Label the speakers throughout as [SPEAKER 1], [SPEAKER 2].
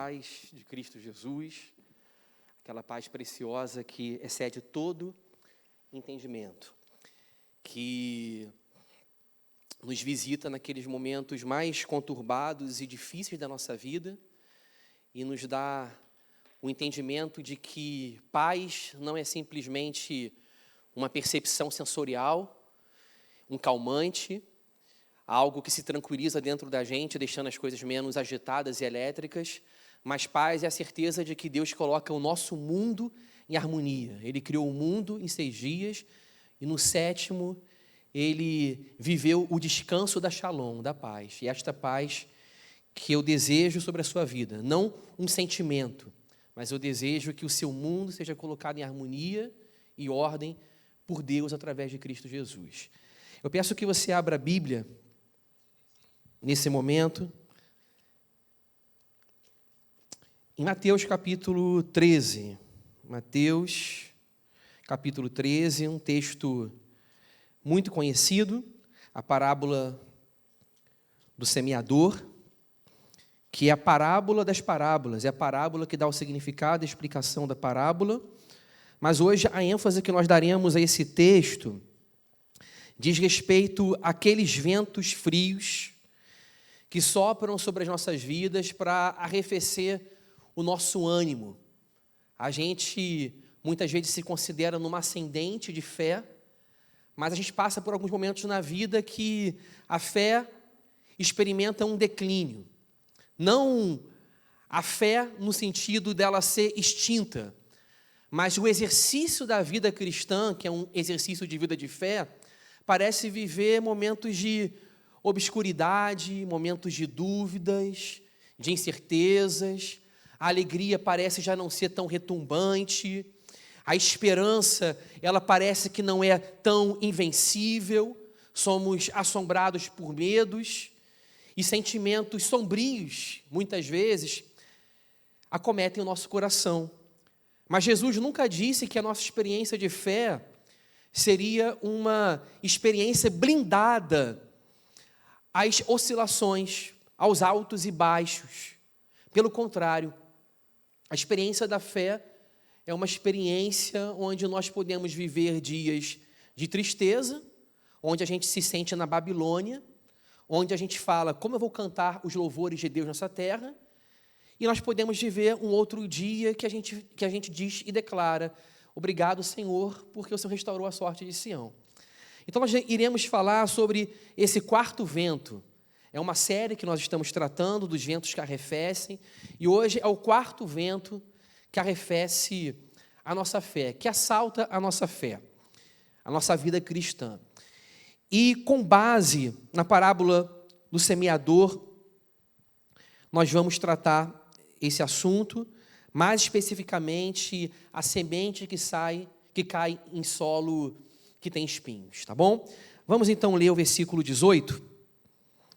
[SPEAKER 1] paz de Cristo Jesus, aquela paz preciosa que excede todo entendimento, que nos visita naqueles momentos mais conturbados e difíceis da nossa vida e nos dá o entendimento de que paz não é simplesmente uma percepção sensorial, um calmante, algo que se tranquiliza dentro da gente, deixando as coisas menos agitadas e elétricas, mas paz é a certeza de que Deus coloca o nosso mundo em harmonia. Ele criou o mundo em 6 dias e no 7º Ele viveu o descanso da Shalom, da paz. E esta paz que eu desejo sobre a sua vida, não um sentimento, mas eu desejo que o seu mundo seja colocado em harmonia e ordem por Deus através de Cristo Jesus. Eu peço que você abra a Bíblia nesse momento, em Mateus capítulo 13. Mateus capítulo 13, um texto muito conhecido, a parábola do semeador, que é a parábola das parábolas, é a parábola que dá o significado e a explicação da parábola, mas hoje a ênfase que nós daremos a esse texto diz respeito àqueles ventos frios que sopram sobre as nossas vidas para arrefecer o nosso ânimo. A gente muitas vezes se considera numa ascendente de fé, mas a gente passa por alguns momentos na vida que a fé experimenta um declínio. Não a fé no sentido dela ser extinta, mas o exercício da vida cristã, que é um exercício de vida de fé, parece viver momentos de obscuridade, momentos de dúvidas, de incertezas. A alegria parece já não ser tão retumbante. A esperança, ela parece que não é tão invencível. Somos assombrados por medos e sentimentos sombrios, muitas vezes, acometem o nosso coração. Mas Jesus nunca disse que a nossa experiência de fé seria uma experiência blindada às oscilações, aos altos e baixos. Pelo contrário, a experiência da fé é uma experiência onde nós podemos viver dias de tristeza, onde a gente se sente na Babilônia, onde a gente fala, como eu vou cantar os louvores de Deus nessa terra, e nós podemos viver um outro dia que a gente diz e declara, obrigado, Senhor, porque o Senhor restaurou a sorte de Sião. Então, nós iremos falar sobre esse 4º vento. É uma série que nós estamos tratando dos ventos que arrefecem, e hoje é o 4º vento que arrefece a nossa fé, que assalta a nossa fé, a nossa vida cristã. E com base na parábola do semeador, nós vamos tratar esse assunto, mais especificamente a semente que cai em solo que tem espinhos, tá bom? Vamos então ler o versículo 18,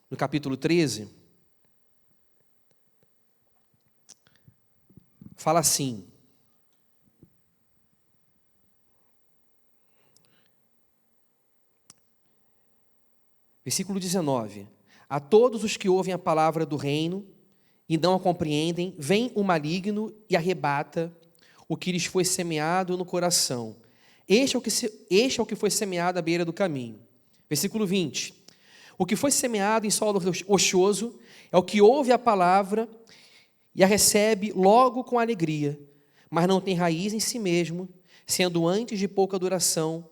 [SPEAKER 1] no capítulo 13. Fala assim: versículo 19: a todos os que ouvem a palavra do reino e não a compreendem, vem o maligno e arrebata o que lhes foi semeado no coração. Este é o que foi semeado à beira do caminho. Versículo 20: o que foi semeado em solo rochoso é o que ouve a palavra e a recebe logo com alegria, mas não tem raiz em si mesmo, sendo antes de pouca duração,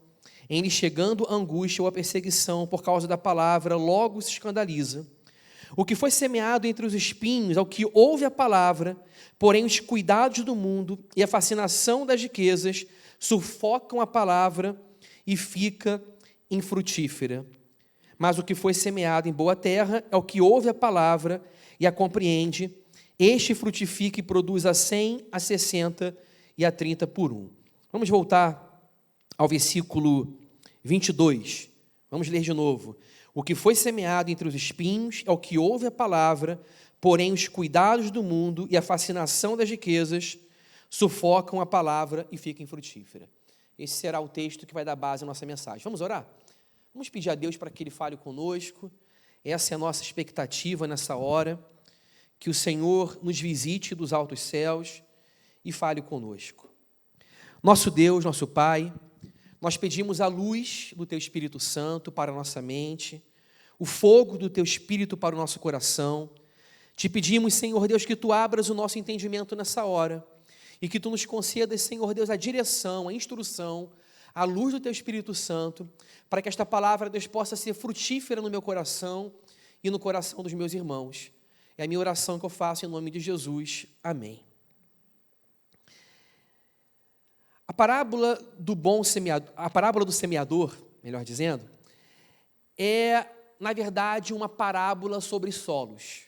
[SPEAKER 1] em lhe chegando a angústia ou a perseguição por causa da palavra, logo se escandaliza. O que foi semeado entre os espinhos é o que ouve a palavra, porém os cuidados do mundo e a fascinação das riquezas sufocam a palavra e fica infrutífera. Mas o que foi semeado em boa terra é o que ouve a palavra e a compreende. Este frutifica e produz a 100, a 60 e a 30 por 1. Vamos voltar ao versículo 22. Vamos ler de novo. O que foi semeado entre os espinhos é o que ouve a palavra, porém os cuidados do mundo e a fascinação das riquezas sufocam a palavra e fica infrutífera. Esse será o texto que vai dar base à nossa mensagem. Vamos orar? Vamos pedir a Deus para que Ele fale conosco. Essa é a nossa expectativa nessa hora, que o Senhor nos visite dos altos céus e fale conosco. Nosso Deus, nosso Pai, nós pedimos a luz do Teu Espírito Santo para a nossa mente, o fogo do Teu Espírito para o nosso coração. Te pedimos, Senhor Deus, que Tu abras o nosso entendimento nessa hora e que Tu nos concedas, Senhor Deus, a direção, a instrução, a luz do Teu Espírito Santo, para que esta palavra, Deus, possa ser frutífera no meu coração e no coração dos meus irmãos. É a minha oração que eu faço em nome de Jesus. Amém. A parábola do semeador, melhor dizendo, é, na verdade, uma parábola sobre solos.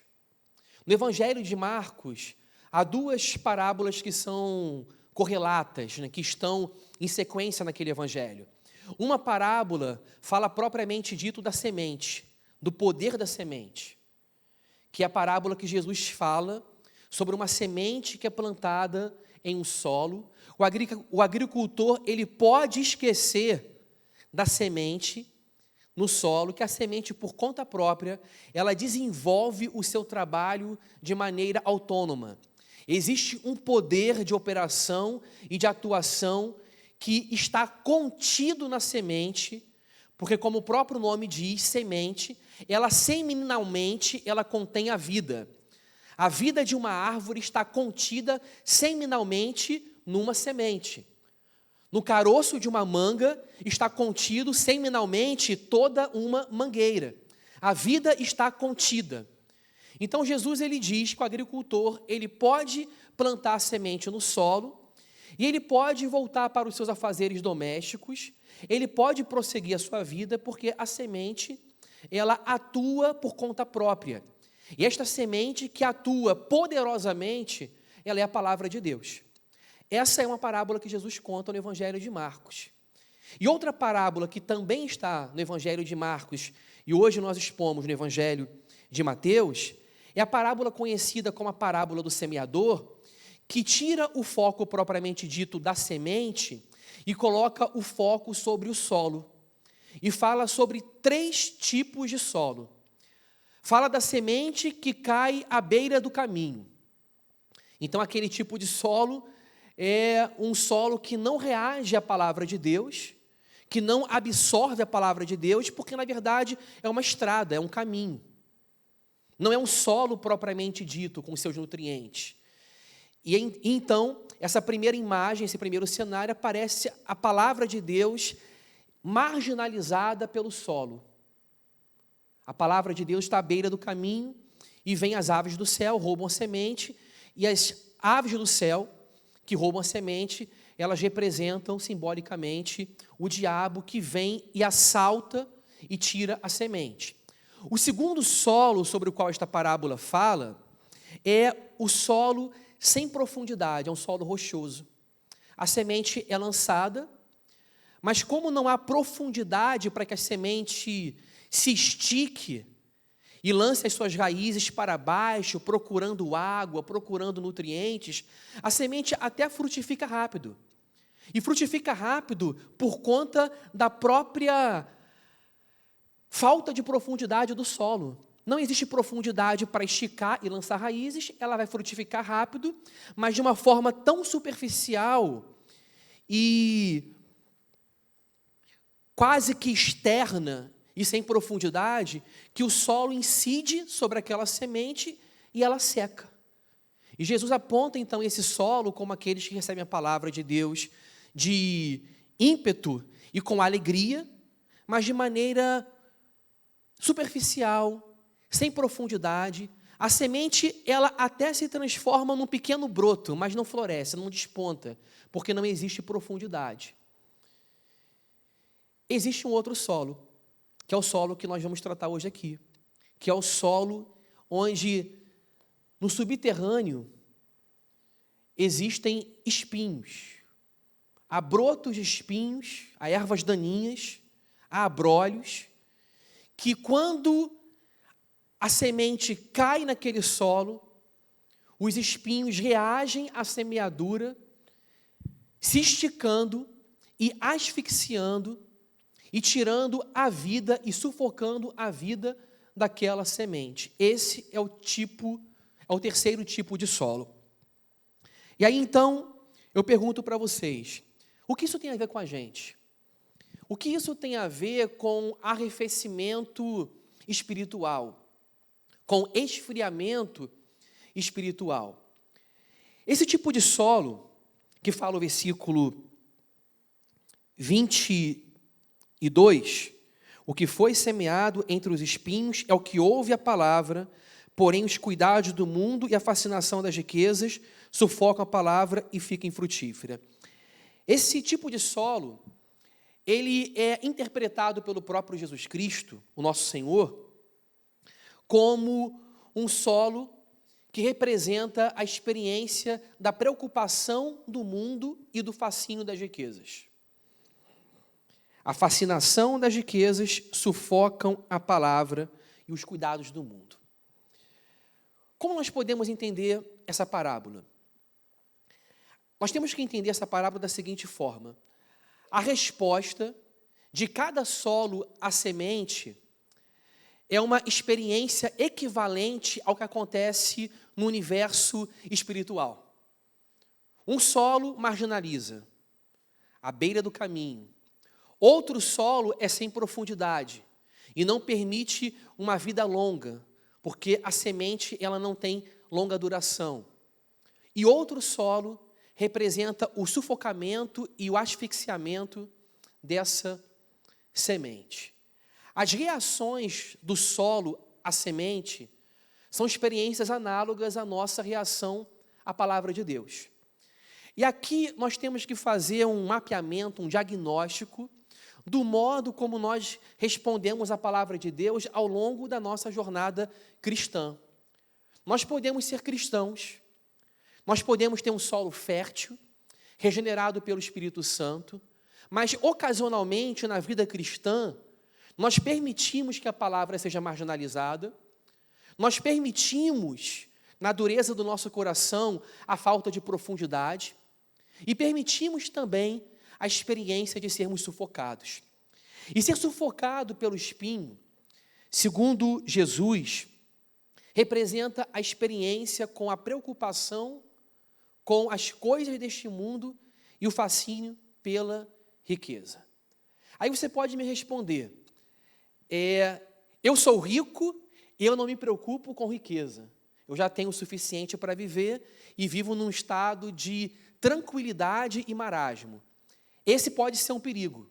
[SPEAKER 1] No Evangelho de Marcos, há duas parábolas que são correlatas, né, que estão em sequência naquele Evangelho. Uma parábola fala propriamente dito da semente, do poder da semente, que é a parábola que Jesus fala sobre uma semente que é plantada em um solo. O agricultor, ele pode esquecer da semente no solo, que a semente, por conta própria, ela desenvolve o seu trabalho de maneira autônoma. Existe um poder de operação e de atuação que está contido na semente, porque, como o próprio nome diz, semente, ela seminalmente, ela contém a vida. A vida de uma árvore está contida seminalmente numa semente. No caroço de uma manga está contido seminalmente toda uma mangueira. A vida está contida. Então Jesus, ele diz que o agricultor, ele pode plantar a semente no solo e ele pode voltar para os seus afazeres domésticos, ele pode prosseguir a sua vida porque a semente, ela atua por conta própria. E esta semente que atua poderosamente, ela é a palavra de Deus. Essa é uma parábola que Jesus conta no Evangelho de Marcos. E outra parábola que também está no Evangelho de Marcos, e hoje nós expomos no Evangelho de Mateus, é a parábola conhecida como a parábola do semeador, que tira o foco propriamente dito da semente e coloca o foco sobre o solo. E fala sobre 3 tipos de solo. Fala da semente que cai à beira do caminho. Então, aquele tipo de solo é um solo que não reage à palavra de Deus, que não absorve a palavra de Deus, porque, na verdade, é uma estrada, é um caminho. Não é um solo propriamente dito, com seus nutrientes. E então, essa primeira imagem, esse primeiro cenário, aparece a palavra de Deus marginalizada pelo solo. A palavra de Deus está à beira do caminho e vem as aves do céu, roubam a semente, e as aves do céu que roubam a semente, elas representam simbolicamente o diabo que vem e assalta e tira a semente. O segundo solo sobre o qual esta parábola fala é o solo sem profundidade, é um solo rochoso. A semente é lançada, mas como não há profundidade para que a semente se estique e lance as suas raízes para baixo, procurando água, procurando nutrientes, a semente até frutifica rápido. E frutifica rápido por conta da própria falta de profundidade do solo. Não existe profundidade para esticar e lançar raízes, ela vai frutificar rápido, mas de uma forma tão superficial e quase que externa e sem profundidade, que o solo incide sobre aquela semente e ela seca. E Jesus aponta então esse solo como aqueles que recebem a palavra de Deus de ímpeto e com alegria, mas de maneira superficial, sem profundidade. A semente, ela até se transforma num pequeno broto, mas não floresce, não desponta, porque não existe profundidade. Existe um outro solo, que é o solo que nós vamos tratar hoje aqui, que é o solo onde, no subterrâneo, existem espinhos. Há brotos de espinhos, há ervas daninhas, há abrolhos, que quando a semente cai naquele solo, os espinhos reagem à semeadura, se esticando e asfixiando, e tirando a vida e sufocando a vida daquela semente. Esse é ao terceiro tipo de solo. E aí, então, eu pergunto para vocês, o que isso tem a ver com a gente? O que isso tem a ver com arrefecimento espiritual, com esfriamento espiritual? Esse tipo de solo, que fala o versículo 22, o que foi semeado entre os espinhos é o que ouve a palavra, porém os cuidados do mundo e a fascinação das riquezas sufocam a palavra e fica infrutífera. Esse tipo de solo, ele é interpretado pelo próprio Jesus Cristo, o nosso Senhor, como um solo que representa a experiência da preocupação do mundo e do fascínio das riquezas. A fascinação das riquezas sufocam a palavra e os cuidados do mundo. Como nós podemos entender essa parábola? Nós temos que entender essa parábola da seguinte forma: a resposta de cada solo à semente é uma experiência equivalente ao que acontece no universo espiritual. Um solo marginaliza, à beira do caminho. Outro solo é sem profundidade e não permite uma vida longa, porque a semente ela não tem longa duração. E outro solo representa o sufocamento e o asfixiamento dessa semente. As reações do solo à semente são experiências análogas à nossa reação à palavra de Deus. E aqui nós temos que fazer um mapeamento, um diagnóstico do modo como nós respondemos à palavra de Deus ao longo da nossa jornada cristã. Nós podemos ser cristãos, nós podemos ter um solo fértil, regenerado pelo Espírito Santo, mas ocasionalmente na vida cristã, nós permitimos que a palavra seja marginalizada, nós permitimos, na dureza do nosso coração, a falta de profundidade, e permitimos também a experiência de sermos sufocados. E ser sufocado pelo espinho, segundo Jesus, representa a experiência com a preocupação com as coisas deste mundo e o fascínio pela riqueza. Aí você pode me responder, eu sou rico e eu não me preocupo com riqueza. Eu já tenho o suficiente para viver e vivo num estado de tranquilidade e marasmo. Esse pode ser um perigo.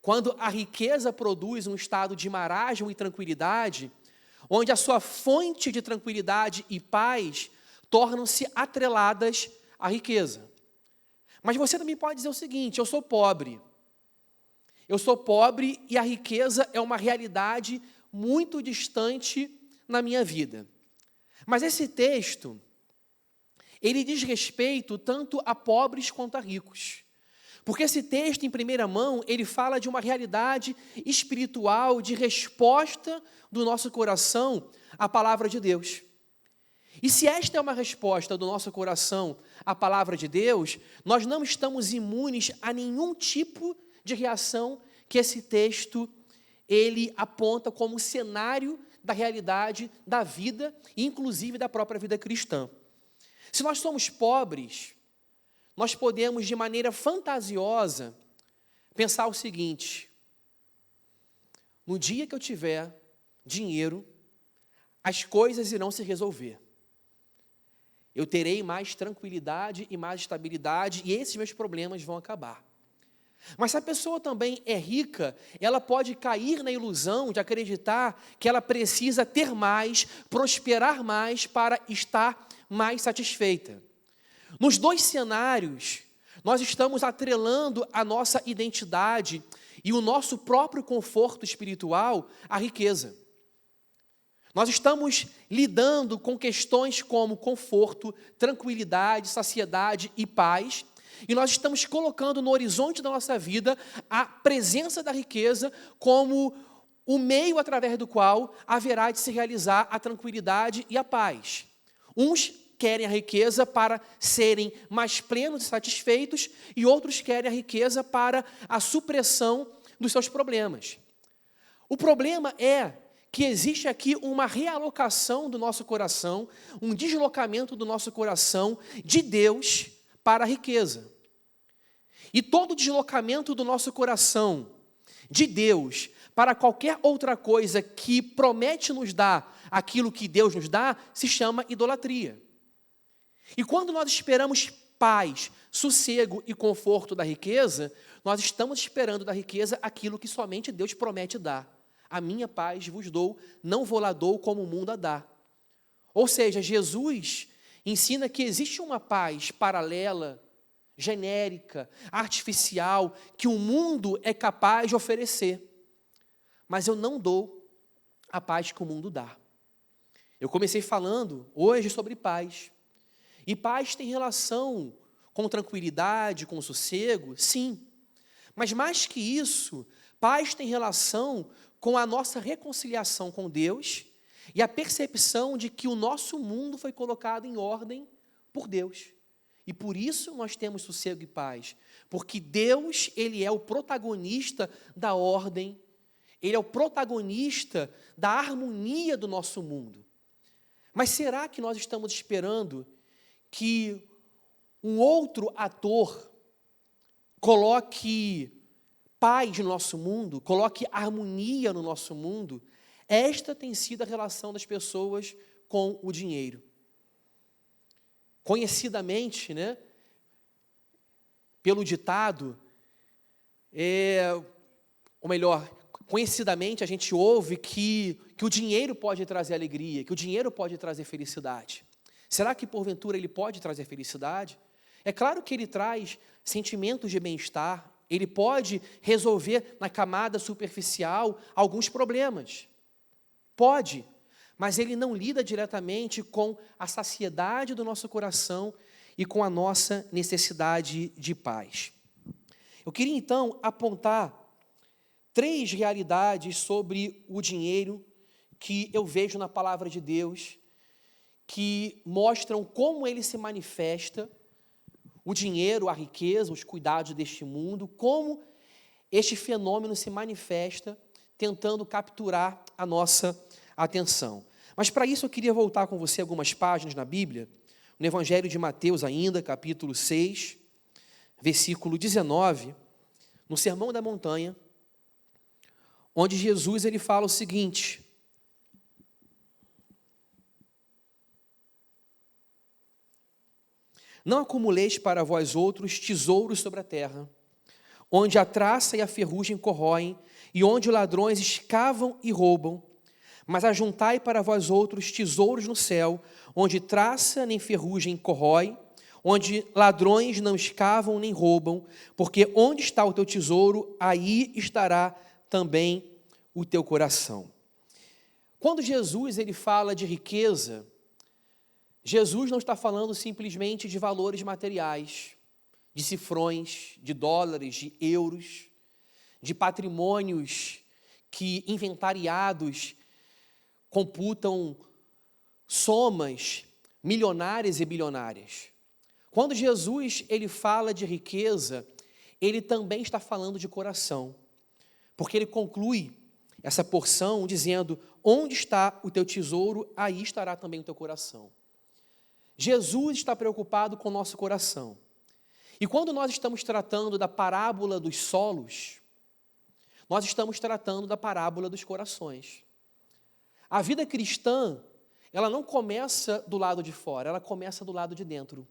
[SPEAKER 1] Quando a riqueza produz um estado de marasmo e tranquilidade, onde a sua fonte de tranquilidade e paz tornam-se atreladas à riqueza. Mas você também pode dizer o seguinte, eu sou pobre. Eu sou pobre e a riqueza é uma realidade muito distante na minha vida. Mas esse texto, ele diz respeito tanto a pobres quanto a ricos. Porque esse texto, em primeira mão, ele fala de uma realidade espiritual, de resposta do nosso coração à palavra de Deus. E se esta é uma resposta do nosso coração à palavra de Deus, nós não estamos imunes a nenhum tipo de reação que esse texto, ele aponta como cenário da realidade da vida, inclusive da própria vida cristã. Se nós somos pobres, nós podemos, de maneira fantasiosa, pensar o seguinte: no dia que eu tiver dinheiro, as coisas irão se resolver. Eu terei mais tranquilidade e mais estabilidade e esses meus problemas vão acabar. Mas se a pessoa também é rica, ela pode cair na ilusão de acreditar que ela precisa ter mais, prosperar mais para estar mais satisfeita. Nos dois cenários, nós estamos atrelando a nossa identidade e o nosso próprio conforto espiritual à riqueza. Nós estamos lidando com questões como conforto, tranquilidade, saciedade e paz, e nós estamos colocando no horizonte da nossa vida a presença da riqueza como o meio através do qual haverá de se realizar a tranquilidade e a paz. Uns querem a riqueza para serem mais plenos e satisfeitos, e outros querem a riqueza para a supressão dos seus problemas. O problema é que existe aqui uma realocação do nosso coração, um deslocamento do nosso coração de Deus para a riqueza. E todo deslocamento do nosso coração de Deus para qualquer outra coisa que promete nos dar aquilo que Deus nos dá, se chama idolatria. E quando nós esperamos paz, sossego e conforto da riqueza, nós estamos esperando da riqueza aquilo que somente Deus promete dar. A minha paz vos dou, não vou lá dou como o mundo a dá. Ou seja, Jesus ensina que existe uma paz paralela, genérica, artificial, que o mundo é capaz de oferecer. Mas eu não dou a paz que o mundo dá. Eu comecei falando hoje sobre paz. E paz tem relação com tranquilidade, com sossego? Sim. Mas mais que isso, paz tem relação com a nossa reconciliação com Deus e a percepção de que o nosso mundo foi colocado em ordem por Deus. E por isso nós temos sossego e paz. Porque Deus, Ele é o protagonista da ordem, Ele é o protagonista da harmonia do nosso mundo. Mas será que nós estamos esperando que um outro ator coloque paz no nosso mundo, coloque harmonia no nosso mundo? Esta tem sido a relação das pessoas com o dinheiro. Conhecidamente, pelo ditado, ou melhor, conhecidamente a gente ouve que o dinheiro pode trazer alegria, que o dinheiro pode trazer felicidade. Será que porventura ele pode trazer felicidade? É claro que ele traz sentimentos de bem-estar, ele pode resolver na camada superficial alguns problemas. Pode, mas ele não lida diretamente com a saciedade do nosso coração e com a nossa necessidade de paz. Eu queria então apontar 3 realidades sobre o dinheiro que eu vejo na palavra de Deus, que mostram como ele se manifesta, o dinheiro, a riqueza, os cuidados deste mundo, como este fenômeno se manifesta, tentando capturar a nossa atenção. Mas para isso eu queria voltar com você algumas páginas na Bíblia, no Evangelho de Mateus ainda, capítulo 6, versículo 19, no Sermão da Montanha, onde Jesus ele fala o seguinte: não acumuleis para vós outros tesouros sobre a terra, onde a traça e a ferrugem corroem, e onde os ladrões escavam e roubam, mas ajuntai para vós outros tesouros no céu, onde traça nem ferrugem corrói, onde ladrões não escavam nem roubam, porque onde está o teu tesouro, aí estará também o teu coração. Quando Jesus ele fala de riqueza, Jesus não está falando simplesmente de valores materiais, de cifrões, de dólares, de euros, de patrimônios que inventariados computam somas milionárias e bilionárias. Quando Jesus ele fala de riqueza, ele também está falando de coração, porque ele conclui essa porção dizendo: onde está o teu tesouro, aí estará também o teu coração. Jesus está preocupado com o nosso coração. E quando nós estamos tratando da parábola dos solos, nós estamos tratando da parábola dos corações. A vida cristã, ela não começa do lado de fora, ela começa do lado de dentro.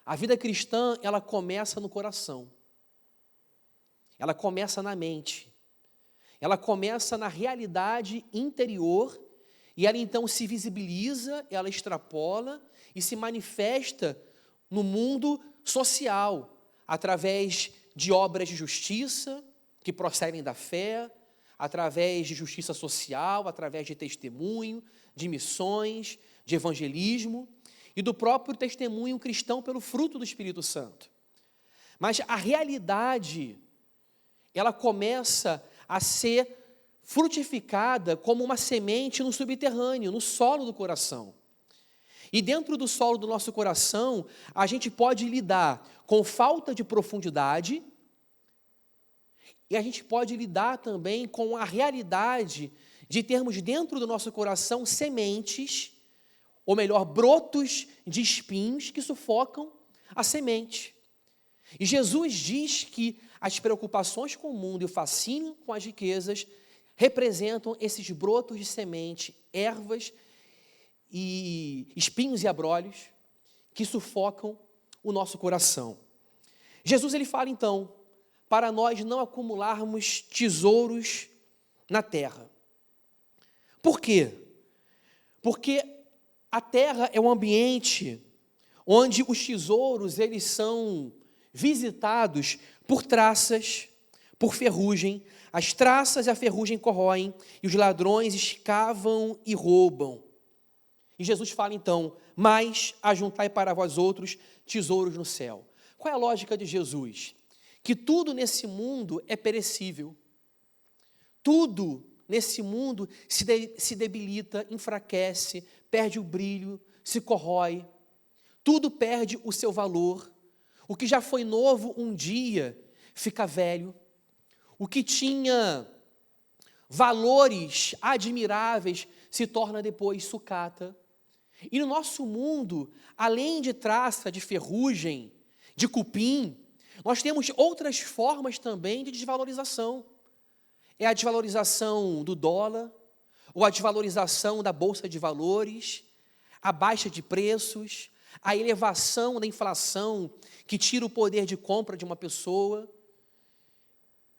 [SPEAKER 1] A vida cristã, ela começa no coração. Ela começa na mente. Ela começa na realidade interior e ela então se visibiliza, ela extrapola e se manifesta no mundo social, através de obras de justiça que procedem da fé, através de justiça social, através de testemunho, de missões, de evangelismo e do próprio testemunho cristão pelo fruto do Espírito Santo. Mas a realidade, ela começa a ser frutificada como uma semente no subterrâneo, no solo do coração. E dentro do solo do nosso coração, a gente pode lidar com falta de profundidade e a gente pode lidar também com a realidade de termos dentro do nosso coração sementes, ou melhor, brotos de espinhos que sufocam a semente. E Jesus diz que as preocupações com o mundo e o fascínio com as riquezas representam esses brotos de semente, ervas e espinhos e abrolhos que sufocam o nosso coração. Jesus ele fala então, para nós não acumularmos tesouros na terra. Por quê? Porque a terra é um ambiente onde os tesouros eles são visitados por traças, por ferrugem. As traças e a ferrugem corroem e os ladrões escavam e roubam. E Jesus fala então, mas ajuntai para vós outros tesouros no céu. Qual é a lógica de Jesus? Que tudo nesse mundo é perecível. Tudo nesse mundo se debilita, enfraquece, perde o brilho, se corrói. Tudo perde o seu valor. O que já foi novo um dia fica velho. O que tinha valores admiráveis se torna depois sucata. E no nosso mundo, além de traça, de ferrugem, de cupim, nós temos outras formas também de desvalorização. É a desvalorização do dólar, ou a desvalorização da bolsa de valores, a baixa de preços, a elevação da inflação que tira o poder de compra de uma pessoa.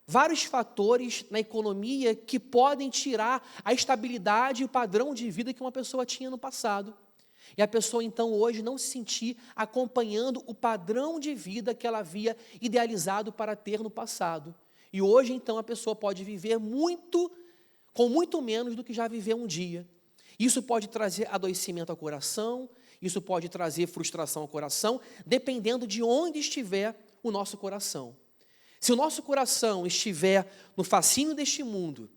[SPEAKER 1] Vários fatores na economia que podem tirar a estabilidade e o padrão de vida que uma pessoa tinha no passado. E a pessoa, então, hoje não se sentir acompanhando o padrão de vida que ela havia idealizado para ter no passado. E hoje, então, a pessoa pode viver com muito menos do que já viveu um dia. Isso pode trazer adoecimento ao coração, isso pode trazer frustração ao coração, dependendo de onde estiver o nosso coração. Se o nosso coração estiver no fascínio deste mundo,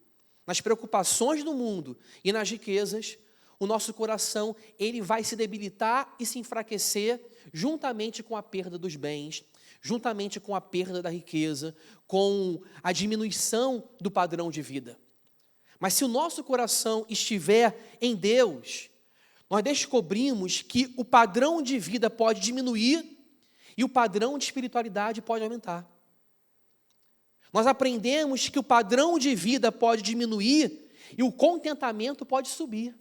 [SPEAKER 1] nas preocupações do mundo e nas riquezas, o nosso coração ele vai se debilitar e se enfraquecer juntamente com a perda dos bens, juntamente com a perda da riqueza, com a diminuição do padrão de vida. Mas se o nosso coração estiver em Deus, nós descobrimos que o padrão de vida pode diminuir e o padrão de espiritualidade pode aumentar. Nós aprendemos que o padrão de vida pode diminuir e o contentamento pode subir.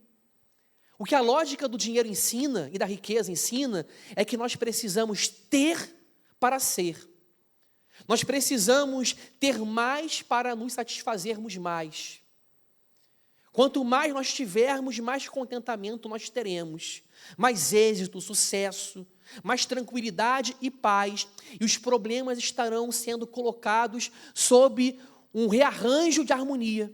[SPEAKER 1] O que a lógica do dinheiro ensina e da riqueza ensina é que nós precisamos ter para ser. Nós precisamos ter mais para nos satisfazermos mais. Quanto mais nós tivermos, mais contentamento nós teremos, mais êxito, sucesso, mais tranquilidade e paz, e os problemas estarão sendo colocados sob um rearranjo de harmonia.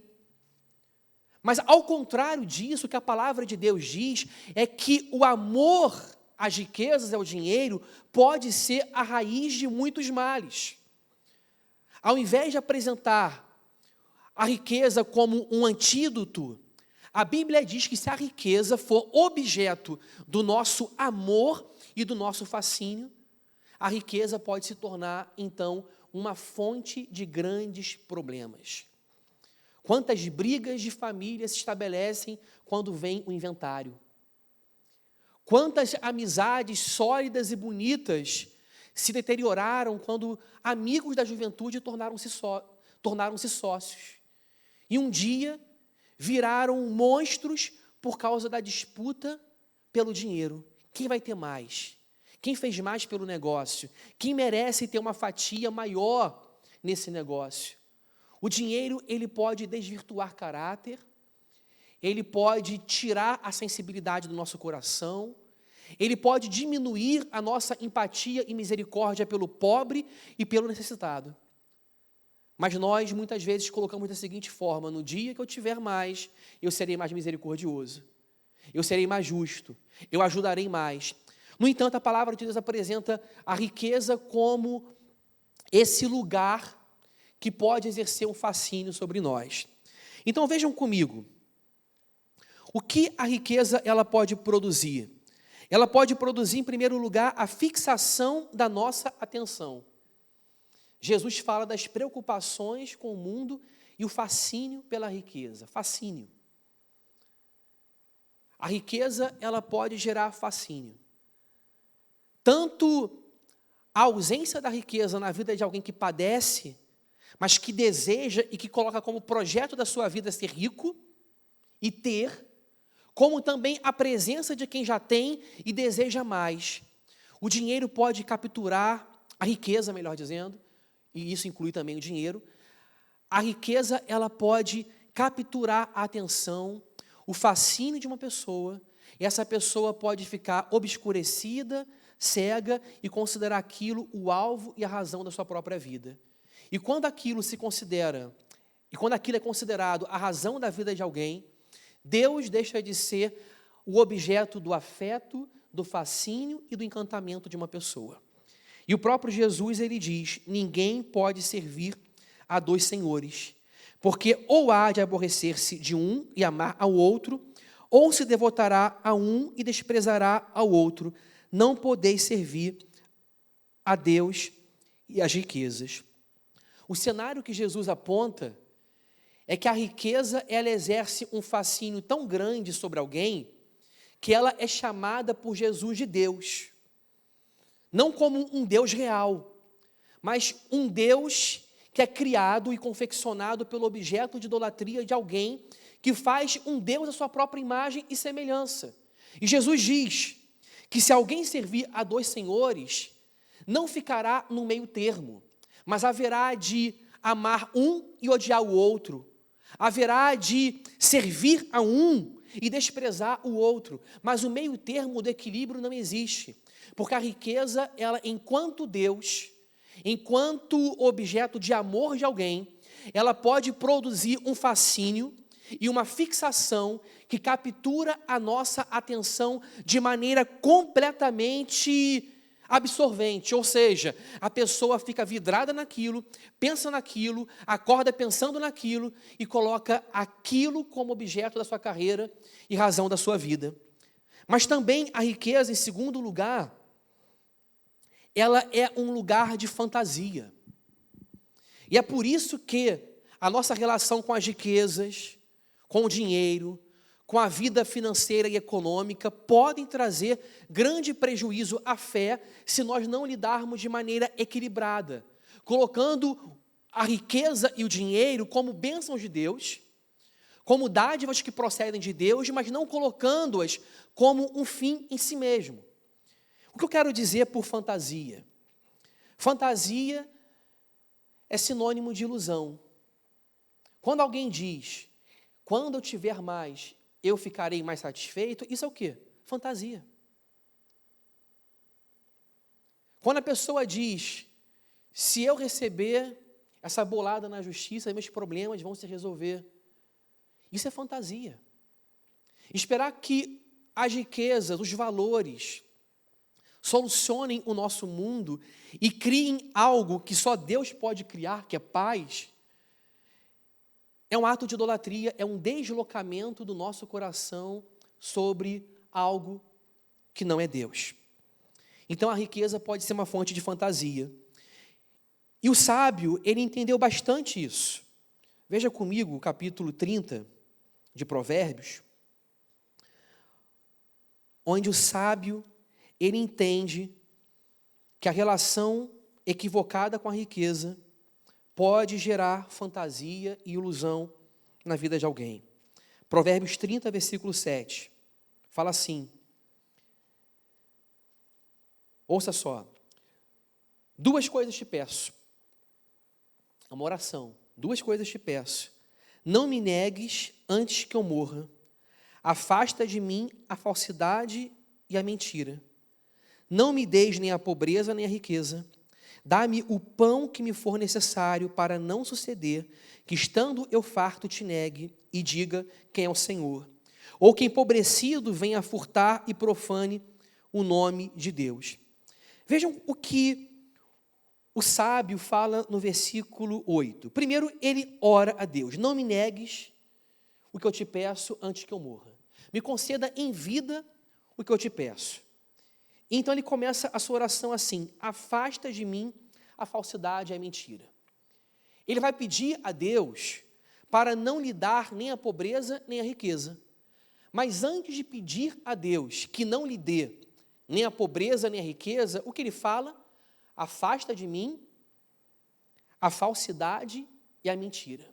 [SPEAKER 1] Mas, ao contrário disso, o que a palavra de Deus diz é que o amor às riquezas e ao dinheiro pode ser a raiz de muitos males. Ao invés de apresentar a riqueza como um antídoto, a Bíblia diz que se a riqueza for objeto do nosso amor e do nosso fascínio, a riqueza pode se tornar, então, uma fonte de grandes problemas. Quantas brigas de família se estabelecem quando vem o inventário? Quantas amizades sólidas e bonitas se deterioraram quando amigos da juventude tornaram-se sócios? E um dia viraram monstros por causa da disputa pelo dinheiro. Quem vai ter mais? Quem fez mais pelo negócio? Quem merece ter uma fatia maior nesse negócio? O dinheiro, ele pode desvirtuar caráter, ele pode tirar a sensibilidade do nosso coração, ele pode diminuir a nossa empatia e misericórdia pelo pobre e pelo necessitado. Mas nós, muitas vezes, colocamos da seguinte forma: no dia que eu tiver mais, eu serei mais misericordioso, eu serei mais justo, eu ajudarei mais. No entanto, a palavra de Deus apresenta a riqueza como esse lugar que pode exercer um fascínio sobre nós. Então vejam comigo, o que a riqueza ela pode produzir? Ela pode produzir, em primeiro lugar, a fixação da nossa atenção. Jesus fala das preocupações com o mundo e o fascínio pela riqueza. Fascínio. A riqueza, ela pode gerar fascínio. Tanto a ausência da riqueza na vida de alguém que padece, mas que deseja e que coloca como projeto da sua vida ser rico e ter, como também a presença de quem já tem e deseja mais. O dinheiro pode capturar, a riqueza, melhor dizendo, e isso inclui também o dinheiro. A riqueza, ela pode capturar a atenção, o fascínio de uma pessoa, e essa pessoa pode ficar obscurecida, cega e considerar aquilo o alvo e a razão da sua própria vida. E quando aquilo é considerado a razão da vida de alguém, Deus deixa de ser o objeto do afeto, do fascínio e do encantamento de uma pessoa. E o próprio Jesus, ele diz, ninguém pode servir a dois senhores, porque ou há de aborrecer-se de um e amar ao outro, ou se devotará a um e desprezará ao outro. Não podeis servir a Deus e às riquezas. O cenário que Jesus aponta é que a riqueza, ela exerce um fascínio tão grande sobre alguém, que ela é chamada por Jesus de Deus. Não como um Deus real, mas um Deus que é criado e confeccionado pelo objeto de idolatria de alguém que faz um Deus à sua própria imagem e semelhança. E Jesus diz que se alguém servir a dois senhores, não ficará no meio termo, mas haverá de amar um e odiar o outro, haverá de servir a um e desprezar o outro, mas o meio termo do equilíbrio não existe, porque a riqueza, ela, enquanto Deus, enquanto objeto de amor de alguém, ela pode produzir um fascínio e uma fixação que captura a nossa atenção de maneira completamente absorvente, ou seja, a pessoa fica vidrada naquilo, pensa naquilo, acorda pensando naquilo e coloca aquilo como objeto da sua carreira e razão da sua vida. Mas também a riqueza, em segundo lugar, ela é um lugar de fantasia. E é por isso que a nossa relação com as riquezas, com o dinheiro, com a vida financeira e econômica, podem trazer grande prejuízo à fé se nós não lidarmos de maneira equilibrada, colocando a riqueza e o dinheiro como bênçãos de Deus, como dádivas que procedem de Deus, mas não colocando-as como um fim em si mesmo. O que eu quero dizer por fantasia? Fantasia é sinônimo de ilusão. Quando alguém diz, quando eu tiver mais, eu ficarei mais satisfeito, isso é o quê? Fantasia. Quando a pessoa diz, se eu receber essa bolada na justiça, meus problemas vão se resolver, isso é fantasia. Esperar que as riquezas, os valores, solucionem o nosso mundo e criem algo que só Deus pode criar, que é paz, é um ato de idolatria, é um deslocamento do nosso coração sobre algo que não é Deus. Então a riqueza pode ser uma fonte de fantasia. E o sábio, ele entendeu bastante isso. Veja comigo o capítulo 30 de Provérbios, onde o sábio, ele entende que a relação equivocada com a riqueza pode gerar fantasia e ilusão na vida de alguém. Provérbios 30, versículo 7, fala assim, ouça só, 2 coisas te peço, é uma oração, 2 coisas te peço, não me negues antes que eu morra, afasta de mim a falsidade e a mentira, não me deis nem a pobreza nem a riqueza, dá-me o pão que me for necessário para não suceder que, estando eu farto, te negue e diga quem é o Senhor. Ou que empobrecido venha furtar e profane o nome de Deus. Vejam o que o sábio fala no versículo 8. Primeiro, ele ora a Deus. Não me negues o que eu te peço antes que eu morra. Me conceda em vida o que eu te peço. Então ele começa a sua oração assim, afasta de mim a falsidade e a mentira. Ele vai pedir a Deus para não lhe dar nem a pobreza nem a riqueza, Mas antes de pedir a Deus que não lhe dê nem a pobreza, nem a riqueza, o que ele fala? Afasta de mim a falsidade e a mentira.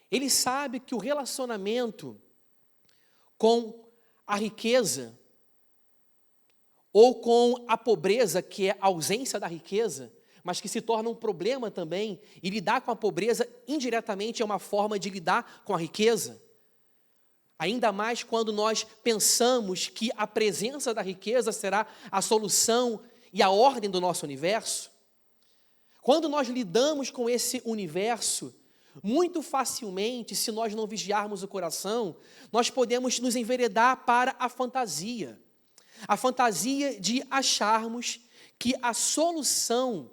[SPEAKER 1] Ele sabe que o relacionamento com a riqueza, ou com a pobreza, que é a ausência da riqueza, mas que se torna um problema também, e lidar com a pobreza indiretamente é uma forma de lidar com a riqueza. Ainda mais quando nós pensamos que a presença da riqueza será a solução e a ordem do nosso universo. Quando nós lidamos com esse universo, muito facilmente, se nós não vigiarmos o coração, nós podemos nos enveredar para a fantasia. A fantasia de acharmos que a solução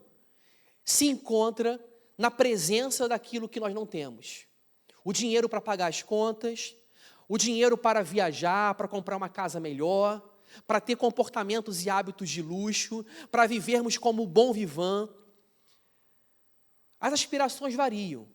[SPEAKER 1] se encontra na presença daquilo que nós não temos. O dinheiro para pagar as contas, o dinheiro para viajar, para comprar uma casa melhor, para ter comportamentos e hábitos de luxo, para vivermos como bom vivant. As aspirações variam.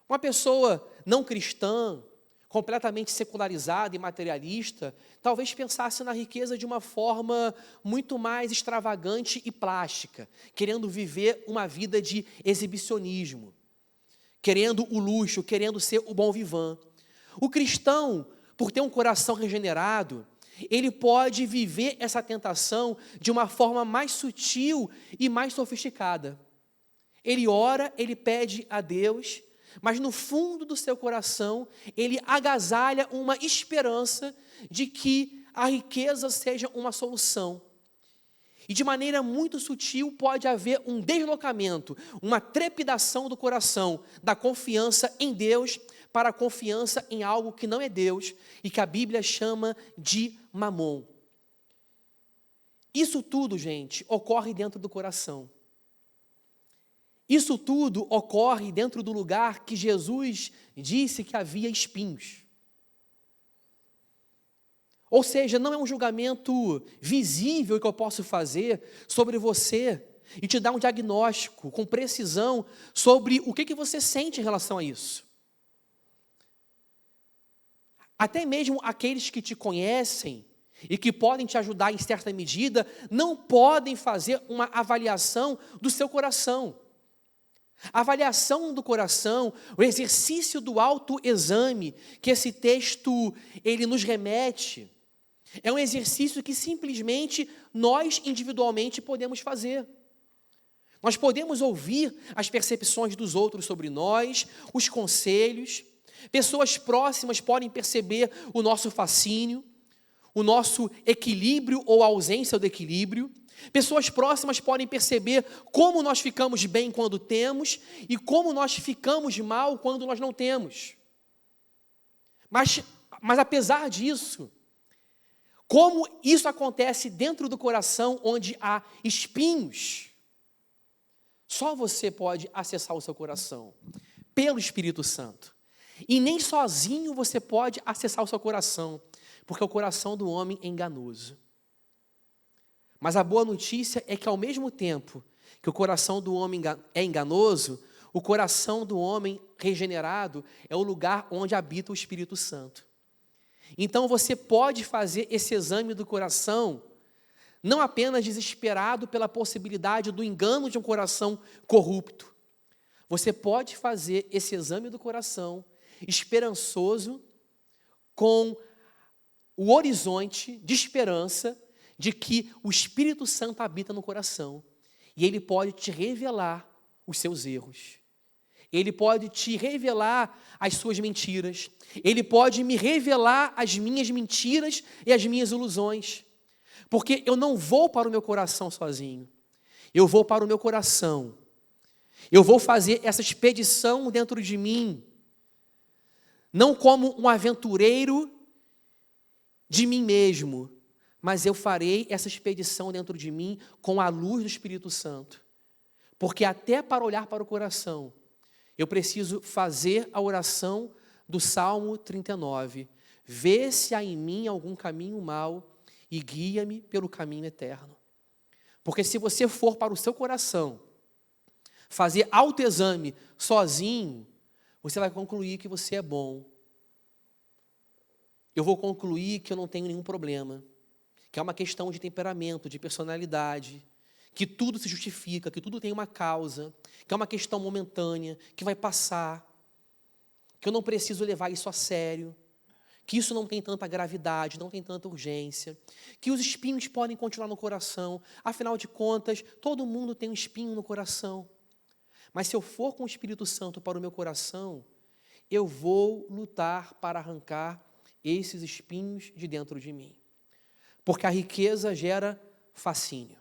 [SPEAKER 1] Uma pessoa não cristã, completamente secularizada e materialista, talvez pensasse na riqueza de uma forma muito mais extravagante e plástica, querendo viver uma vida de exibicionismo, querendo o luxo, querendo ser o bom vivant. O cristão, por ter um coração regenerado, ele pode viver essa tentação de uma forma mais sutil e mais sofisticada. Ele ora, ele pede a Deus, mas no fundo do seu coração, ele agasalha uma esperança de que a riqueza seja uma solução. E de maneira muito sutil pode haver um deslocamento, uma trepidação do coração, da confiança em Deus para a confiança em algo que não é Deus e que a Bíblia chama de mamon. Isso tudo, gente, ocorre dentro do coração. Isso tudo ocorre dentro do lugar que Jesus disse que havia espinhos. Ou seja, não é um julgamento visível que eu posso fazer sobre você e te dar um diagnóstico com precisão sobre o que você sente em relação a isso. Até mesmo aqueles que te conhecem e que podem te ajudar em certa medida, não podem fazer uma avaliação do seu coração. A avaliação do coração, o exercício do autoexame que esse texto ele nos remete, é um exercício que simplesmente nós individualmente podemos fazer. Nós podemos ouvir as percepções dos outros sobre nós, os conselhos, pessoas próximas podem perceber o nosso fascínio, o nosso equilíbrio ou a ausência do equilíbrio. Pessoas próximas podem perceber como nós ficamos bem quando temos e como nós ficamos mal quando nós não temos. Mas apesar disso, como isso acontece dentro do coração onde há espinhos, só você pode acessar o seu coração, pelo Espírito Santo. E nem sozinho você pode acessar o seu coração, porque o coração do homem é enganoso. Mas a boa notícia é que ao mesmo tempo que o coração do homem é enganoso, o coração do homem regenerado é o lugar onde habita o Espírito Santo. Então você pode fazer esse exame do coração, não apenas desesperado pela possibilidade do engano de um coração corrupto. Você pode fazer esse exame do coração esperançoso, com o horizonte de esperança de que o Espírito Santo habita no coração e ele pode te revelar os seus erros. Ele pode te revelar as suas mentiras. Ele pode me revelar as minhas mentiras e as minhas ilusões. Porque eu não vou para o meu coração sozinho. Eu vou para o meu coração. Eu vou fazer essa expedição dentro de mim, não como um aventureiro de mim mesmo, mas eu farei essa expedição dentro de mim com a luz do Espírito Santo. Porque até para olhar para o coração, eu preciso fazer a oração do Salmo 39. Vê se há em mim algum caminho mau e guia-me pelo caminho eterno. Porque se você for para o seu coração, fazer autoexame sozinho, você vai concluir que você é bom. eu vou concluir que eu não tenho nenhum problema, que é uma questão de temperamento, de personalidade, que tudo se justifica, que tudo tem uma causa, que é uma questão momentânea, que vai passar, que eu não preciso levar isso a sério, que isso não tem tanta gravidade, não tem tanta urgência, que os espinhos podem continuar no coração, afinal de contas, todo mundo tem um espinho no coração. Mas se eu for com o Espírito Santo para o meu coração, eu vou lutar para arrancar esses espinhos de dentro de mim. Porque a riqueza gera fascínio.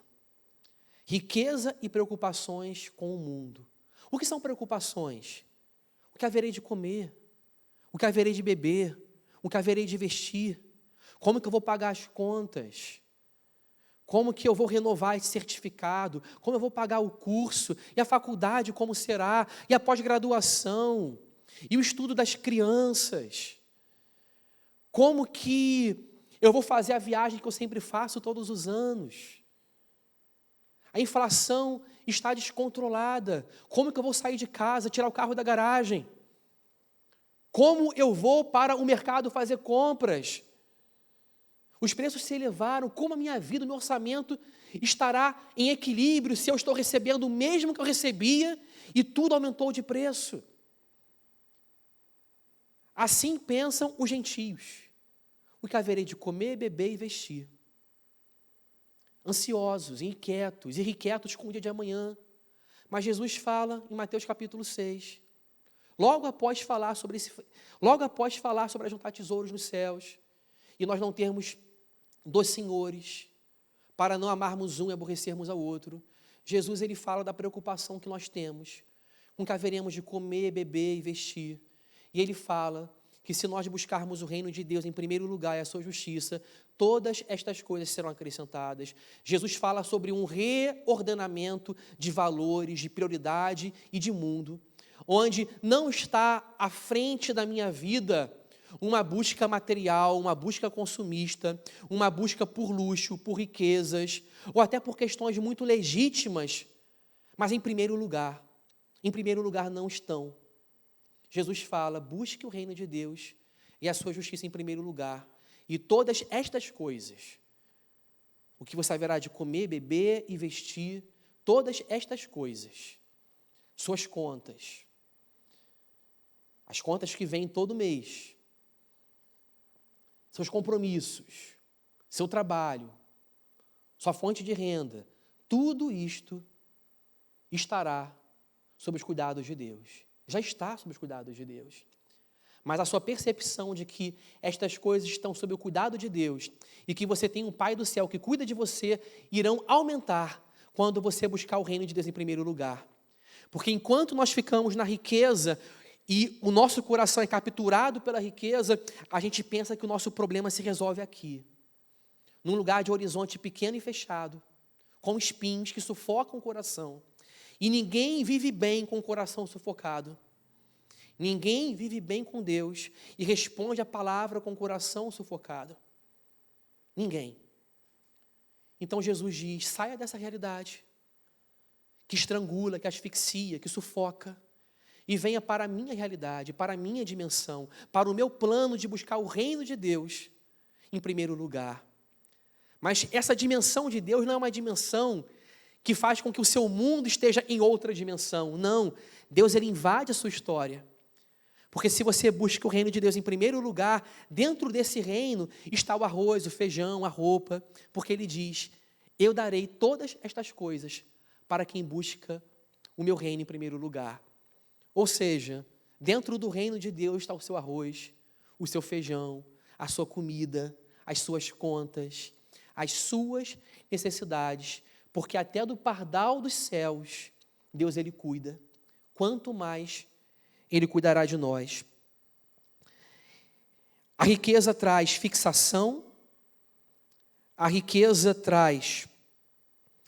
[SPEAKER 1] Riqueza e preocupações com o mundo. O que são preocupações? O que haverei de comer? O que haverei de beber? O que haverei de vestir? Como que eu vou pagar as contas? Como que eu vou renovar esse certificado? Como eu vou pagar o curso? E a faculdade como será? E a pós-graduação? E o estudo das crianças? Como que eu vou fazer a viagem que eu sempre faço todos os anos? A inflação está descontrolada. Como que eu vou sair de casa, tirar o carro da garagem? Como eu vou para o mercado fazer compras? Os preços se elevaram. Como a minha vida, o meu orçamento estará em equilíbrio se eu estou recebendo o mesmo que eu recebia e tudo aumentou de preço? Assim pensam os gentios. O que haverei de comer, beber e vestir? Ansiosos, inquietos, irrequietos com o dia de amanhã. Mas Jesus fala em Mateus capítulo 6, logo após falar sobre juntar tesouros nos céus, e nós não termos dois senhores, para não amarmos um e aborrecermos ao outro, Jesus ele fala da preocupação que nós temos, com que haveremos de comer, beber e vestir. E ele fala que se nós buscarmos o reino de Deus em primeiro lugar e a sua justiça, todas estas coisas serão acrescentadas. Jesus fala sobre um reordenamento de valores, de prioridade e de mundo, onde não está à frente da minha vida uma busca material, uma busca consumista, uma busca por luxo, por riquezas, ou até por questões muito legítimas, mas em primeiro lugar não estão. Jesus fala, busque o reino de Deus e a sua justiça em primeiro lugar, e todas estas coisas, o que você haverá de comer, beber e vestir, todas estas coisas, suas contas, as contas que vêm todo mês, seus compromissos, seu trabalho, sua fonte de renda, tudo isto estará sob os cuidados de Deus. Já está sob os cuidados de Deus. Mas a sua percepção de que estas coisas estão sob o cuidado de Deus e que você tem um Pai do céu que cuida de você, irão aumentar quando você buscar o reino de Deus em primeiro lugar. Porque enquanto nós ficamos na riqueza e o nosso coração é capturado pela riqueza, a gente pensa que o nosso problema se resolve aqui, num lugar de horizonte pequeno e fechado, com espinhos que sufocam o coração. E ninguém vive bem com o coração sufocado. Ninguém vive bem com Deus e responde a palavra com o coração sufocado. Ninguém. Então Jesus diz, saia dessa realidade que estrangula, que asfixia, que sufoca, e venha para a minha realidade, para a minha dimensão, para o meu plano de buscar o reino de Deus em primeiro lugar. Mas essa dimensão de Deus não é uma dimensão que faz com que o seu mundo esteja em outra dimensão. Não, Deus ele invade a sua história. Porque se você busca o reino de Deus em primeiro lugar, dentro desse reino está o arroz, o feijão, a roupa, porque ele diz, eu darei todas estas coisas para quem busca o meu reino em primeiro lugar. Ou seja, dentro do reino de Deus está o seu arroz, o seu feijão, a sua comida, as suas contas, as suas necessidades, porque até do pardal dos céus, Deus ele cuida. Quanto mais ele cuidará de nós. A riqueza traz fixação, a riqueza traz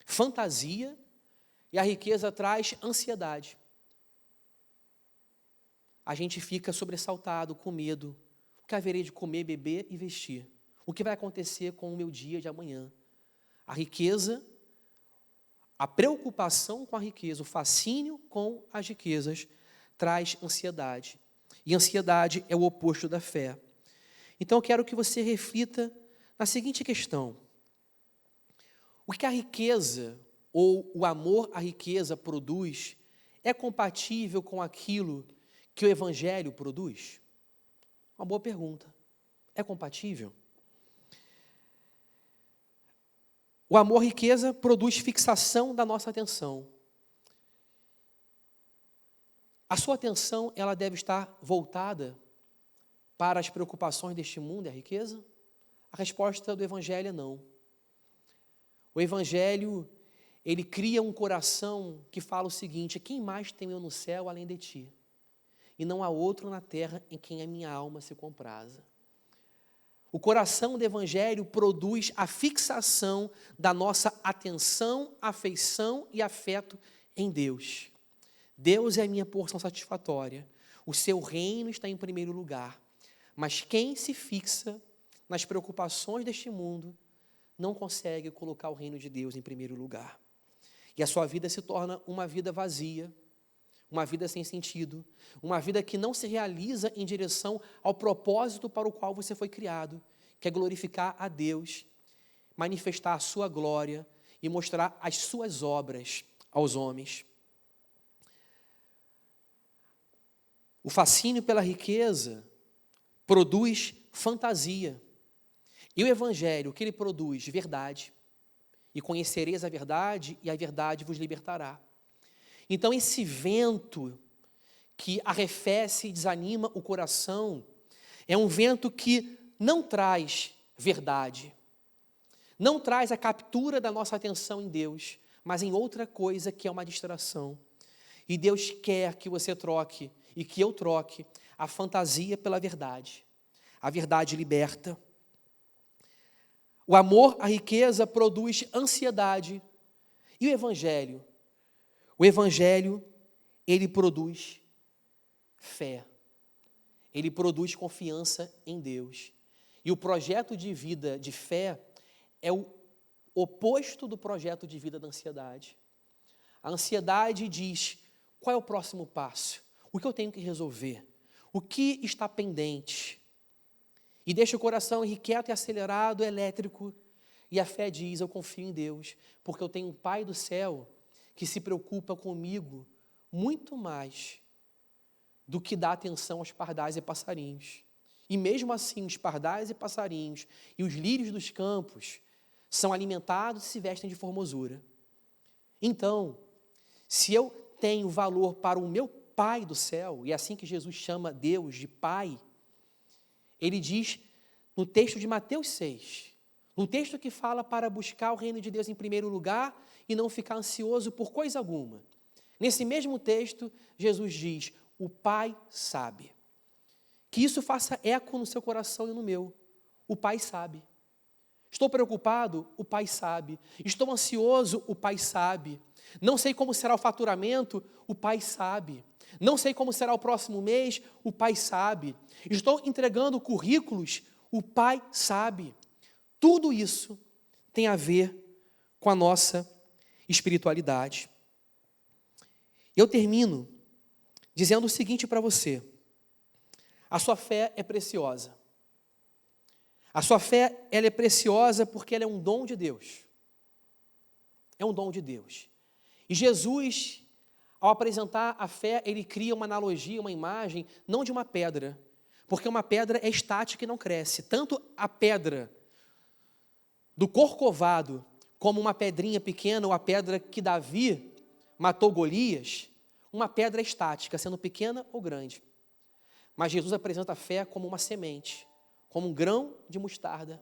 [SPEAKER 1] fantasia e a riqueza traz ansiedade. A gente fica sobressaltado, com medo. O que haverei de comer, beber e vestir? O que vai acontecer com o meu dia de amanhã? A riqueza, a preocupação com a riqueza, o fascínio com as riquezas, traz ansiedade. E ansiedade é o oposto da fé. Então eu quero que você reflita na seguinte questão: o que a riqueza ou o amor à riqueza produz é compatível com aquilo que o Evangelho produz? Uma boa pergunta. É compatível? O amor à riqueza produz fixação da nossa atenção. A sua atenção, ela deve estar voltada para as preocupações deste mundo e a riqueza? A resposta do Evangelho é não. O Evangelho, ele cria um coração que fala o seguinte: quem mais tem eu no céu além de ti? E não há outro na terra em quem a minha alma se compraza. O coração do Evangelho produz a fixação da nossa atenção, afeição e afeto em Deus. Deus é a minha porção satisfatória. O seu reino está em primeiro lugar. Mas quem se fixa nas preocupações deste mundo não consegue colocar o reino de Deus em primeiro lugar. E a sua vida se torna uma vida vazia, uma vida sem sentido, uma vida que não se realiza em direção ao propósito para o qual você foi criado, que é glorificar a Deus, manifestar a sua glória e mostrar as suas obras aos homens. O fascínio pela riqueza produz fantasia. E o Evangelho, o que ele produz? Verdade. E conhecereis a verdade, e a verdade vos libertará. Então, esse vento que arrefece e desanima o coração é um vento que não traz verdade, não traz a captura da nossa atenção em Deus, mas em outra coisa que é uma distração. E Deus quer que você troque, e que eu troque, a fantasia pela verdade. A verdade liberta. O amor à riqueza produz ansiedade. E o Evangelho? O Evangelho, ele produz fé. Ele produz confiança em Deus. E o projeto de vida de fé é o oposto do projeto de vida da ansiedade. A ansiedade diz: qual é o próximo passo? O que eu tenho que resolver? O que está pendente? E deixa o coração irrequieto e acelerado, elétrico. E a fé diz: eu confio em Deus, porque eu tenho um Pai do céu que se preocupa comigo muito mais do que dá atenção aos pardais e passarinhos. E mesmo assim, os pardais e passarinhos e os lírios dos campos são alimentados e se vestem de formosura. Então, se eu tenho valor para o meu Pai do céu, e é assim que Jesus chama Deus de Pai, ele diz no texto de Mateus 6, no texto que fala para buscar o reino de Deus em primeiro lugar e não ficar ansioso por coisa alguma. Nesse mesmo texto, Jesus diz: o Pai sabe. Que isso faça eco no seu coração e no meu. O Pai sabe. Estou preocupado? O Pai sabe. Estou ansioso? O Pai sabe. Não sei como será o faturamento? O Pai sabe. Não sei como será o próximo mês? O Pai sabe. Estou entregando currículos? O Pai sabe. Tudo isso tem a ver com a nossa espiritualidade. Eu termino dizendo o seguinte para você: a sua fé é preciosa. A sua fé, ela é preciosa porque ela é um dom de Deus. É um dom de Deus. E Jesus, ao apresentar a fé, ele cria uma analogia, uma imagem, não de uma pedra, porque uma pedra é estática e não cresce. Tanto a pedra do Corcovado, como uma pedrinha pequena, ou a pedra que Davi matou Golias, uma pedra é estática, sendo pequena ou grande. Mas Jesus apresenta a fé como uma semente, como um grão de mostarda.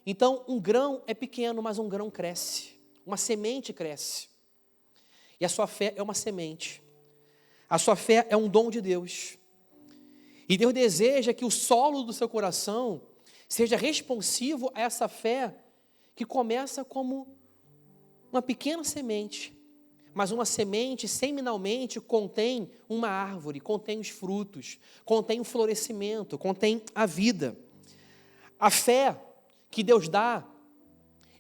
[SPEAKER 1] Então, um grão é pequeno, mas um grão cresce. Uma semente cresce. E a sua fé é uma semente. A sua fé é um dom de Deus. E Deus deseja que o solo do seu coração seja responsivo a essa fé que começa como uma pequena semente. Mas uma semente, seminalmente, contém uma árvore, contém os frutos, contém o florescimento, contém a vida. A fé que Deus dá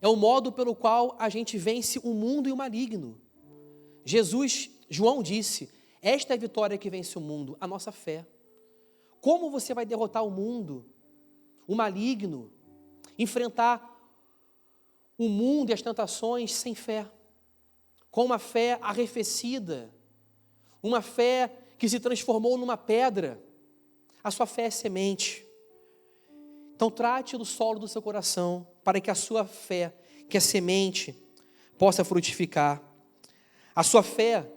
[SPEAKER 1] é o modo pelo qual a gente vence o mundo e o maligno. João disse: esta é a vitória que vence o mundo, a nossa fé. Como você vai derrotar o mundo o maligno, enfrentar o mundo e as tentações sem fé, com uma fé arrefecida, uma fé que se transformou numa pedra. A sua fé é semente. Então trate do solo do seu coração, para que a sua fé, que é semente, possa frutificar. A sua fé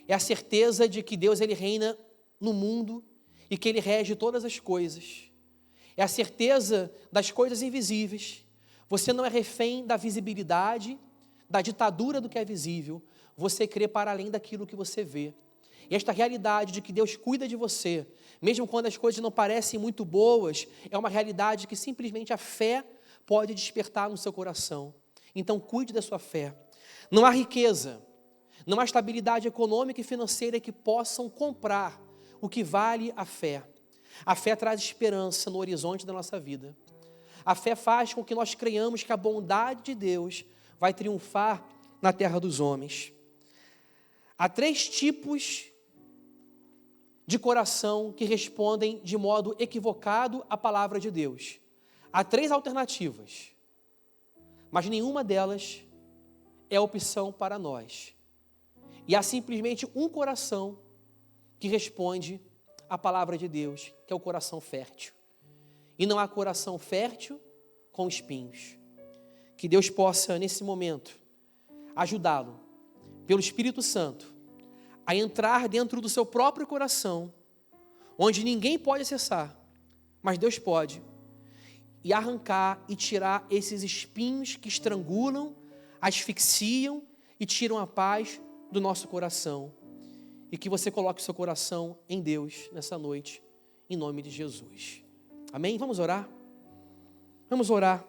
[SPEAKER 1] é a certeza de que Deus ele reina no mundo e que Ele rege todas as coisas. É a certeza das coisas invisíveis. Você não é refém da visibilidade, da ditadura do que é visível. Você crê para além daquilo que você vê. E esta realidade de que Deus cuida de você, mesmo quando as coisas não parecem muito boas, é uma realidade que simplesmente a fé pode despertar no seu coração. Então cuide da sua fé. Não há riqueza, não há estabilidade econômica e financeira que possam comprar o que vale a fé. A fé traz esperança no horizonte da nossa vida. A fé faz com que nós creiamos que a bondade de Deus vai triunfar na terra dos homens. Há 3 tipos de coração que respondem de modo equivocado à palavra de Deus. Há 3 alternativas, mas nenhuma delas é opção para nós. E há simplesmente um coração que responde à palavra de Deus, que é o coração fértil. E não há coração fértil com espinhos. Que Deus possa, nesse momento, ajudá-lo, pelo Espírito Santo, a entrar dentro do seu próprio coração, onde ninguém pode acessar, mas Deus pode, e arrancar e tirar esses espinhos que estrangulam, asfixiam e tiram a paz do nosso coração. E que você coloque o seu coração em Deus nessa noite, em nome de Jesus. Amém? Vamos orar? Vamos orar.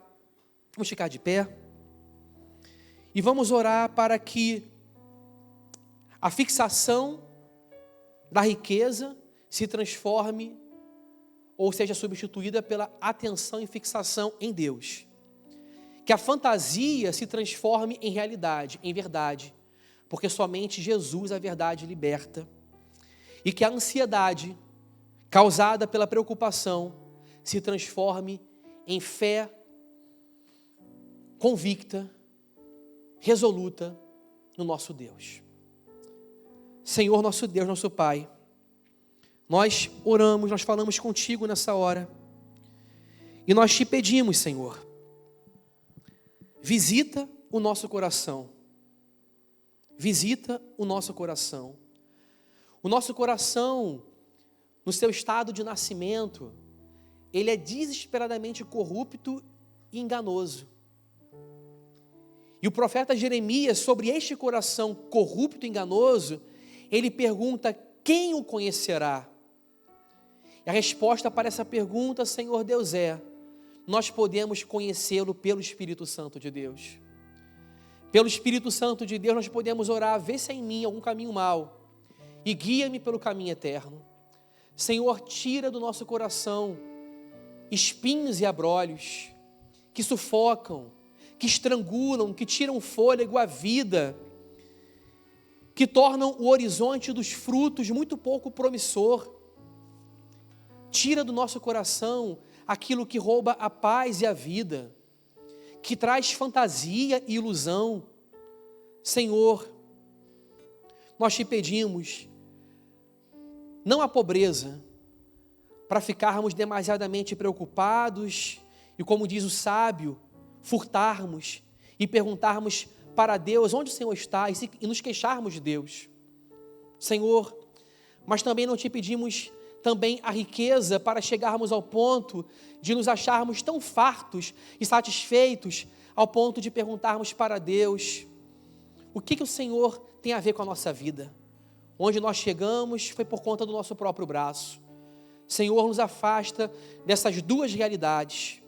[SPEAKER 1] Vamos ficar de pé. E vamos orar para que a fixação da riqueza se transforme ou seja substituída pela atenção e fixação em Deus. Que a fantasia se transforme em realidade, em verdade. Porque somente Jesus, a verdade, liberta. E que a ansiedade, causada pela preocupação, se transforme em fé convicta, resoluta no nosso Deus. Senhor, nosso Deus, nosso Pai, nós oramos, nós falamos contigo nessa hora. E nós te pedimos, Senhor, visita o nosso coração. Visita o nosso coração. O nosso coração, no seu estado de nascimento, ele é desesperadamente corrupto e enganoso. E o profeta Jeremias, sobre este coração corrupto e enganoso, ele pergunta: quem o conhecerá? E a resposta para essa pergunta, Senhor Deus, nós podemos conhecê-lo pelo Espírito Santo de Deus. Pelo Espírito Santo de Deus nós podemos orar: vê se há em mim algum caminho mau e guia-me pelo caminho eterno. Senhor, tira do nosso coração espinhos e abrolhos que sufocam, que estrangulam, que tiram fôlego à vida, que tornam o horizonte dos frutos muito pouco promissor. Tira do nosso coração aquilo que rouba a paz e a vida, que traz fantasia e ilusão. Senhor, nós te pedimos, não a pobreza, para ficarmos demasiadamente preocupados e, como diz o sábio, furtarmos e perguntarmos para Deus onde o Senhor está e nos queixarmos de Deus. Senhor, mas também não te pedimos também a riqueza para chegarmos ao ponto de nos acharmos tão fartos e satisfeitos ao ponto de perguntarmos para Deus o que o Senhor tem a ver com a nossa vida. Onde nós chegamos foi por conta do nosso próprio braço. Senhor, nos afasta dessas 2 realidades,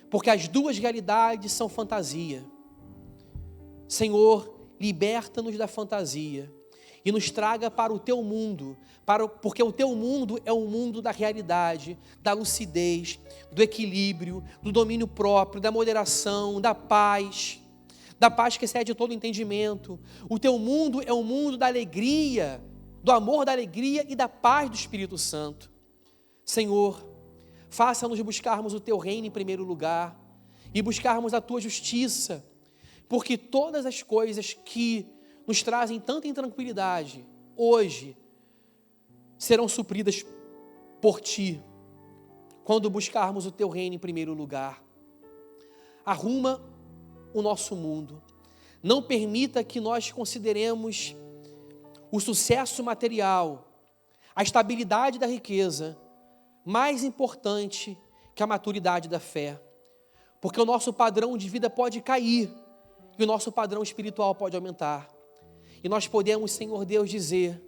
[SPEAKER 1] porque as 2 realidades são fantasia. Senhor, liberta-nos da fantasia e nos traga para o teu mundo, porque o teu mundo é o mundo da realidade, da lucidez, do equilíbrio, do domínio próprio, da moderação, da paz que excede todo entendimento. O teu mundo é o mundo da alegria, do amor, da alegria e da paz do Espírito Santo. Senhor, Faça-nos buscarmos o Teu reino em primeiro lugar e buscarmos a Tua justiça, porque todas as coisas que nos trazem tanta intranquilidade, hoje, serão supridas por Ti, quando buscarmos o Teu reino em primeiro lugar. Arruma o nosso mundo. Não permita que nós consideremos o sucesso material, a estabilidade da riqueza, mais importante que a maturidade da fé. Porque o nosso padrão de vida pode cair e o nosso padrão espiritual pode aumentar. E nós podemos, Senhor Deus, dizer: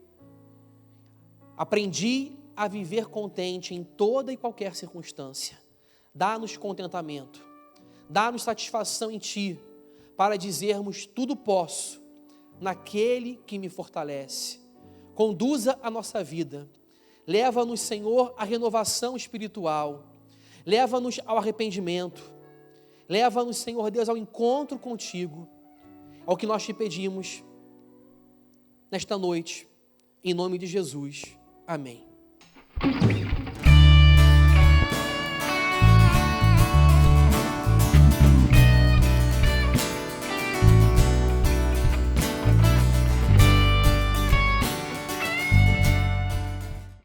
[SPEAKER 1] aprendi a viver contente em toda e qualquer circunstância. Dá-nos contentamento, dá-nos satisfação em Ti, para dizermos: tudo posso naquele que me fortalece. Conduza a nossa vida, leva-nos, Senhor, à renovação espiritual, leva-nos ao arrependimento, leva-nos, Senhor Deus, ao encontro contigo, ao que nós Te pedimos nesta noite, em nome de Jesus. Amém.